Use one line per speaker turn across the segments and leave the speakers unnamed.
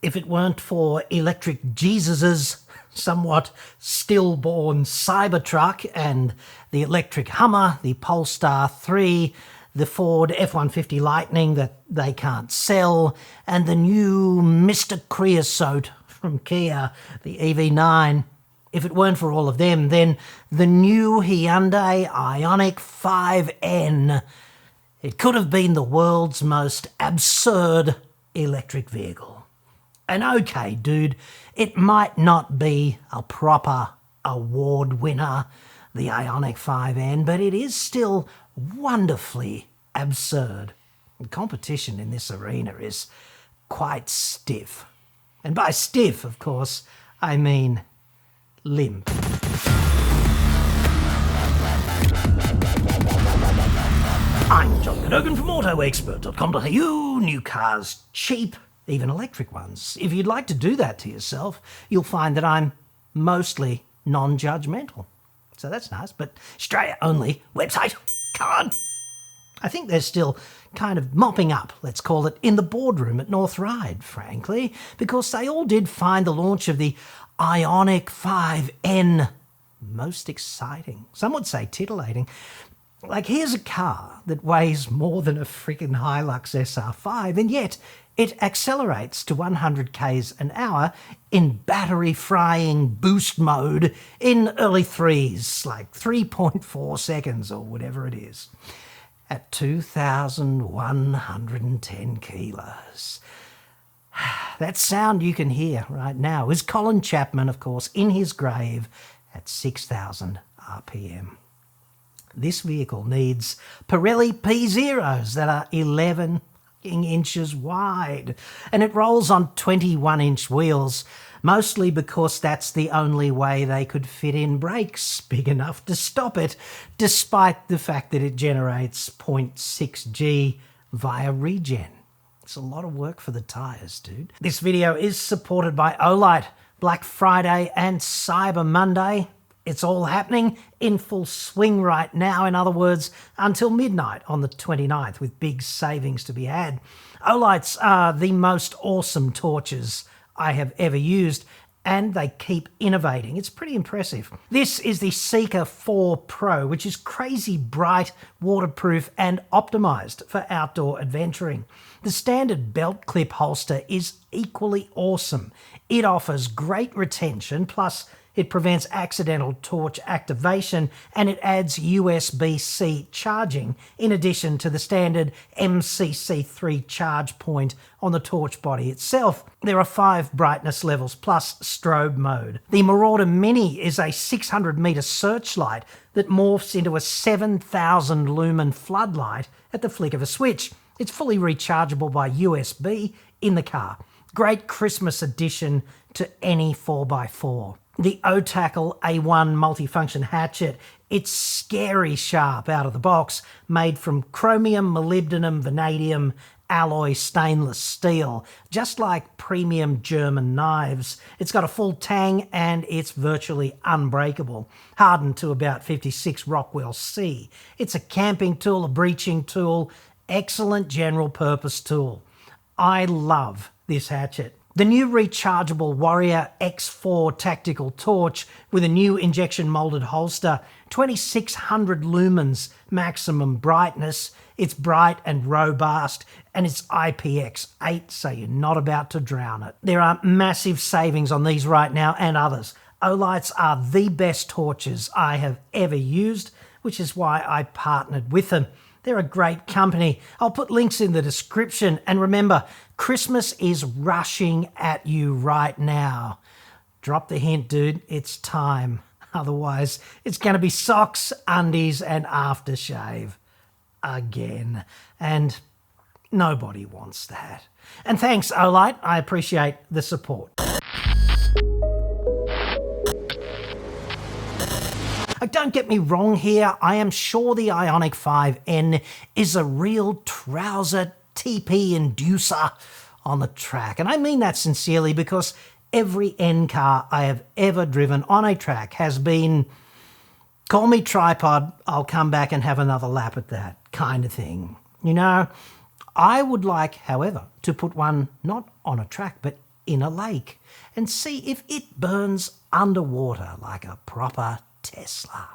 if it weren't for electric Jesuses, somewhat stillborn Cybertruck and the electric Hummer, the Polestar 3, the Ford F-150 Lightning that they can't sell, and the new Mr. Creosote from Kia, the EV9. If it weren't for all of them, then the new Hyundai Ioniq 5N, it could have been the world's most absurd electric vehicle. And okay, dude, it might not be a proper award winner, the Ioniq 5N, but it is still wonderfully absurd. The competition in this arena is quite stiff. And by stiff, of course, I mean limp. I'm John Cadogan from AutoExpert.com.au. New cars cheap, even electric ones. If you'd like to do that to yourself, you'll find that I'm mostly non-judgmental. So that's nice, but Australia only website. Come on. I think they're still kind of mopping up, let's call it, in the boardroom at North Ryde, frankly, because they all did find the launch of the Ioniq 5N most exciting. Some would say titillating. Like, here's a car that weighs more than a freaking Hilux SR5, and yet it accelerates to 100 k's an hour in battery-frying boost mode in early threes, like 3.4 seconds or whatever it is, at 2,110 kilos. That sound you can hear right now is Colin Chapman, of course, in his grave at 6,000 RPM. This vehicle needs Pirelli P0s that are 11 inches wide, and it rolls on 21-inch wheels, mostly because that's the only way they could fit in brakes big enough to stop it, despite the fact that it generates 0.6 G via regen. It's a lot of work for the tyres, dude. This video is supported by Olight. Black Friday and Cyber Monday. It's all happening in full swing right now. In other words, until midnight on the 29th, with big savings to be had. Olights are the most awesome torches I have ever used, and they keep innovating. It's pretty impressive. This is the Seeker 4 Pro, which is crazy bright, waterproof, and optimized for outdoor adventuring. The standard belt clip holster is equally awesome. It offers great retention, plus it prevents accidental torch activation, and it adds USB-C charging in addition to the standard MCC3 charge point on the torch body itself. There are 5 brightness levels plus strobe mode. The Marauder Mini is a 600-metre searchlight that morphs into a 7,000 lumen floodlight at the flick of a switch. It's fully rechargeable by USB in the car. Great Christmas addition to any 4x4. The O-Tackle A1 multifunction hatchet, it's scary sharp out of the box, made from chromium, molybdenum, vanadium, alloy stainless steel, just like premium German knives. It's got a full tang and it's virtually unbreakable, hardened to about 56 Rockwell C. It's a camping tool, a breaching tool, excellent general purpose tool. I love this hatchet. The new rechargeable Warrior X4 tactical torch with a new injection molded holster, 2600 lumens maximum brightness. It's bright and robust, and it's IPX8, so you're not about to drown it. There are massive savings on these right now and others. Olights are the best torches I have ever used, which is why I partnered with them. They're a great company. I'll put links in the description. And remember, Christmas is rushing at you right now. Drop the hint, dude. It's time. Otherwise, it's going to be socks, undies, and aftershave again. And nobody wants that. And thanks, Olight. I appreciate the support. Don't get me wrong here, I am sure the Ioniq 5N is a real trouser TP inducer on the track. And I mean that sincerely, because every N car I have ever driven on a track has been, call me tripod, I'll come back and have another lap at that kind of thing. You know, I would like, however, to put one not on a track, but in a lake and see if it burns underwater like a proper Tesla.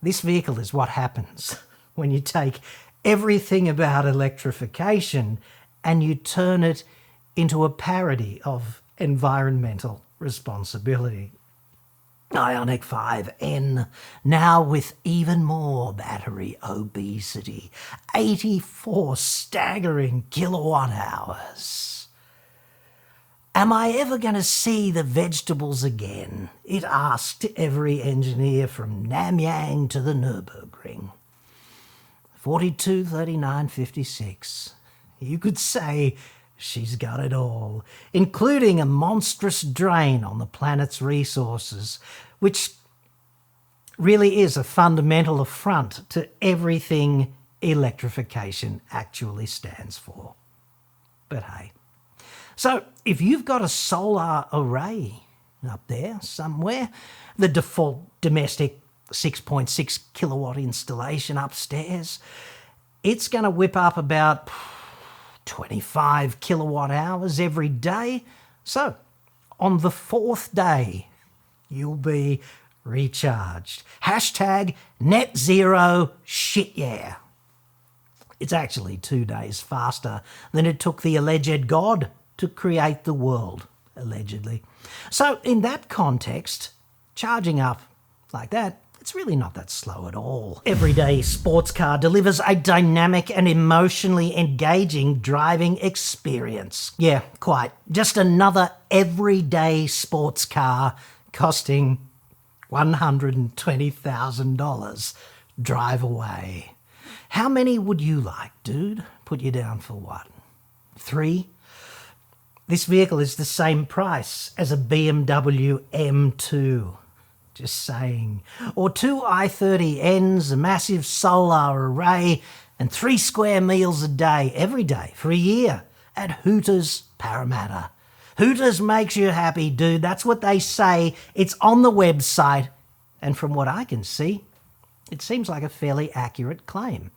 This vehicle is what happens when you take everything about electrification and you turn it into a parody of environmental responsibility. Ioniq 5N, now with even more battery obesity, 84 staggering kilowatt hours. Am I ever going to see the vegetables again? It asked every engineer from Namyang to the Nürburgring. 42, 39, 56. You could say she's got it all, including a monstrous drain on the planet's resources, which really is a fundamental affront to everything electrification actually stands for. But hey. So if you've got a solar array up there somewhere, the default domestic 6.6 kilowatt installation upstairs, it's going to whip up about 25 kilowatt hours every day. So on the fourth day, you'll be recharged. Hashtag net zero shit yeah. It's actually 2 days faster than it took the alleged God to create the world, allegedly. So in that context, charging up like that, it's really not that slow at all. Everyday sports car delivers a dynamic and emotionally engaging driving experience. Yeah, quite. Just another everyday sports car costing $120,000. Drive away. How many would you like, dude? Put you down for what? 3? This vehicle is the same price as a BMW M2. Just saying. Or 2 i30Ns, a massive solar array, and 3 square meals a day, every day, for a year, at Hooters Parramatta. Hooters makes you happy, dude. That's what they say. It's on the website. And from what I can see, it seems like a fairly accurate claim.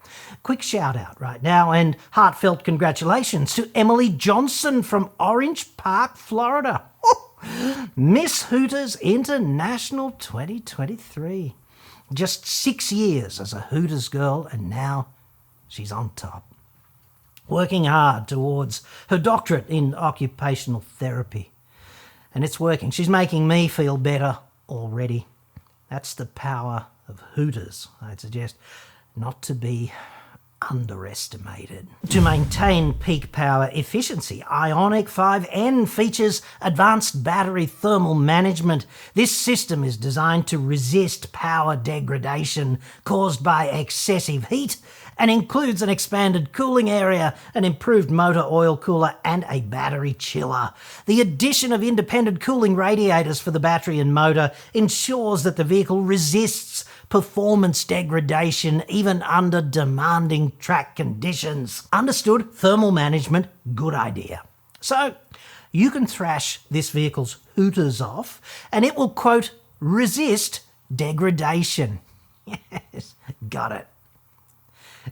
Quick shout out right now and heartfelt congratulations to Emily Johnson from Orange Park, Florida. Miss Hooters International 2023. Just 6 years as a Hooters girl and now she's on top. Working hard towards her doctorate in occupational therapy. And it's working. She's making me feel better already. That's the power of Hooters, I'd suggest, not to be underestimated. To maintain peak power efficiency, Ioniq 5N features advanced battery thermal management. This system is designed to resist power degradation caused by excessive heat and includes an expanded cooling area, an improved motor oil cooler, and a battery chiller. The addition of independent cooling radiators for the battery and motor ensures that the vehicle resists performance degradation even under demanding track conditions. Understood? Thermal management, good idea. So you can thrash this vehicle's Hooters off and it will, quote, resist degradation. Yes, got it.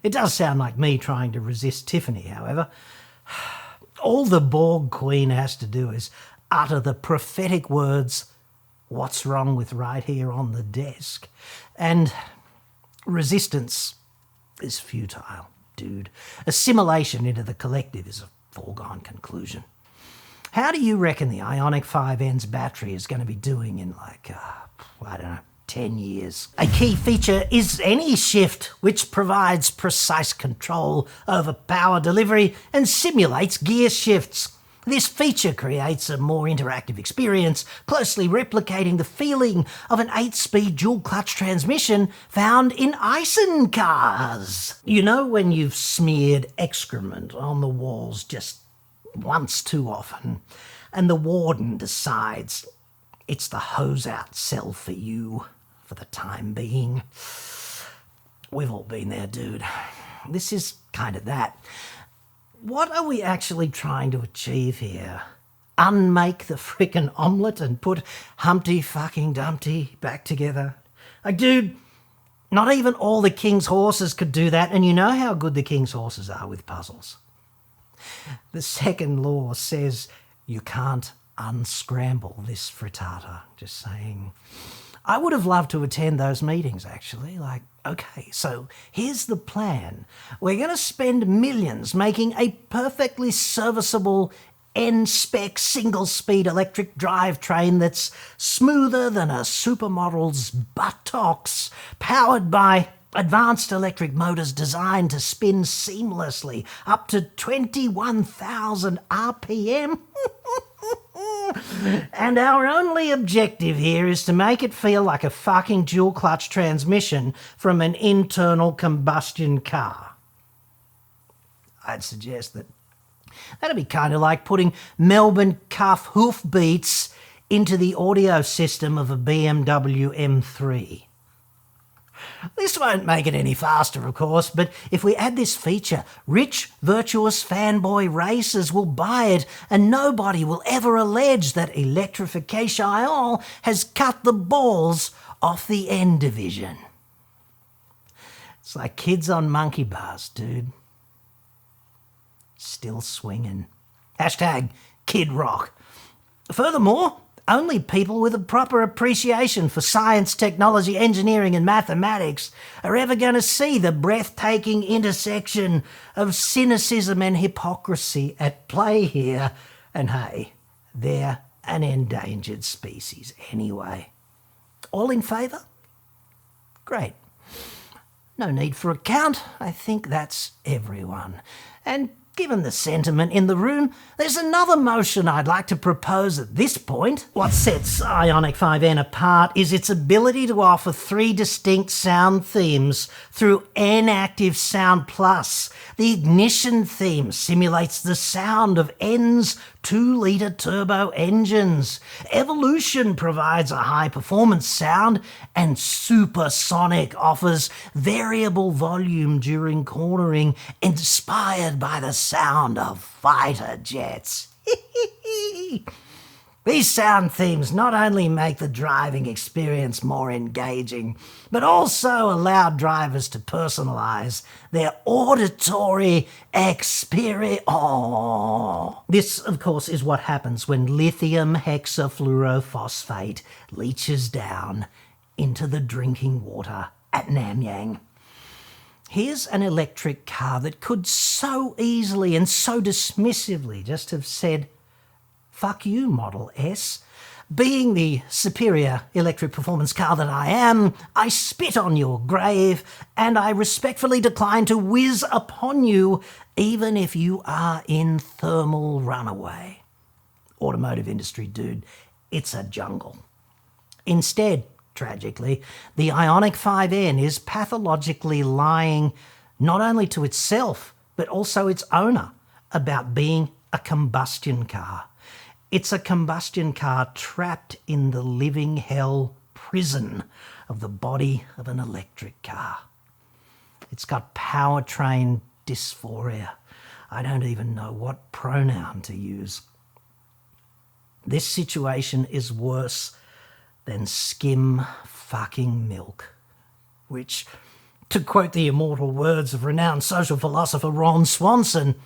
It does sound like me trying to resist Tiffany, however. All the Borg Queen has to do is utter the prophetic words, "What's wrong with right here on the desk?" And resistance is futile, dude. Assimilation into the collective is a foregone conclusion. How do you reckon the Ioniq 5N's battery is going to be doing in like, 10 years? A key feature is AnyShift, which provides precise control over power delivery and simulates gear shifts. This feature creates a more interactive experience, closely replicating the feeling of an 8-speed dual-clutch transmission found in Aisin cars. You know when you've smeared excrement on the walls just once too often, and the warden decides it's the hose-out cell for you for the time being? We've all been there, dude. This is kind of that. What are we actually trying to achieve here? Unmake the frickin' omelette and put Humpty fucking Dumpty back together? Like, dude, not even all the king's horses could do that, and you know how good the king's horses are with puzzles. The second law says you can't unscramble this frittata. Just saying. I would have loved to attend those meetings, actually. Like, okay, so here's the plan. We're going to spend millions making a perfectly serviceable N-spec single-speed electric drivetrain that's smoother than a supermodel's buttocks, powered by advanced electric motors designed to spin seamlessly up to 21,000 RPM. And our only objective here is to make it feel like a fucking dual-clutch transmission from an internal combustion car. I'd suggest that that'd be kind of like putting Melbourne cuff hoofbeats into the audio system of a BMW M3. This won't make it any faster, of course, but if we add this feature, rich, virtuous fanboy racers will buy it and nobody will ever allege that electrification has cut the balls off the N division. It's like kids on monkey bars, dude. Still swinging. Hashtag Kid Rock. Furthermore, only people with a proper appreciation for science, technology, engineering and mathematics are ever going to see the breathtaking intersection of cynicism and hypocrisy at play here. And hey, they're an endangered species anyway. All in favour? Great. No need for a count. I think that's everyone. And given the sentiment in the room, there's another motion I'd like to propose at this point. What sets Ioniq 5N apart is its ability to offer 3 distinct sound themes through N-Active Sound Plus. The ignition theme simulates the sound of N's 2-litre turbo engines. Evolution provides a high-performance sound, and Supersonic offers variable volume during cornering, inspired by the sound of fighter jets. These sound themes not only make the driving experience more engaging, but also allow drivers to personalise their auditory experience. This, of course, is what happens when lithium hexafluorophosphate leaches down into the drinking water at Nanyang. Here's an electric car that could so easily and so dismissively just have said, "Fuck you, Model S." Being the superior electric performance car that I am, I spit on your grave and I respectfully decline to whiz upon you, even if you are in thermal runaway. Automotive industry, dude, it's a jungle. Instead, tragically, the Ioniq 5N is pathologically lying not only to itself, but also its owner about being a combustion car. It's a combustion car trapped in the living hell prison of the body of an electric car. It's got powertrain dysphoria. I don't even know what pronoun to use. This situation is worse than skim fucking milk, which, to quote the immortal words of renowned social philosopher Ron Swanson,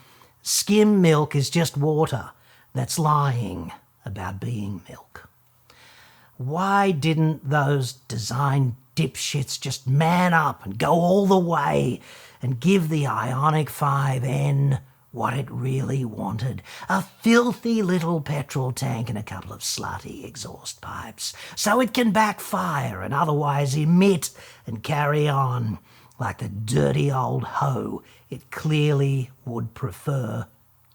skim milk is just water that's lying about being milk. Why didn't those design dipshits just man up and go all the way and give the Ioniq 5N what it really wanted? A filthy little petrol tank and a couple of slutty exhaust pipes, so it can backfire and otherwise emit and carry on like the dirty old hoe it clearly would prefer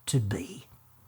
to be.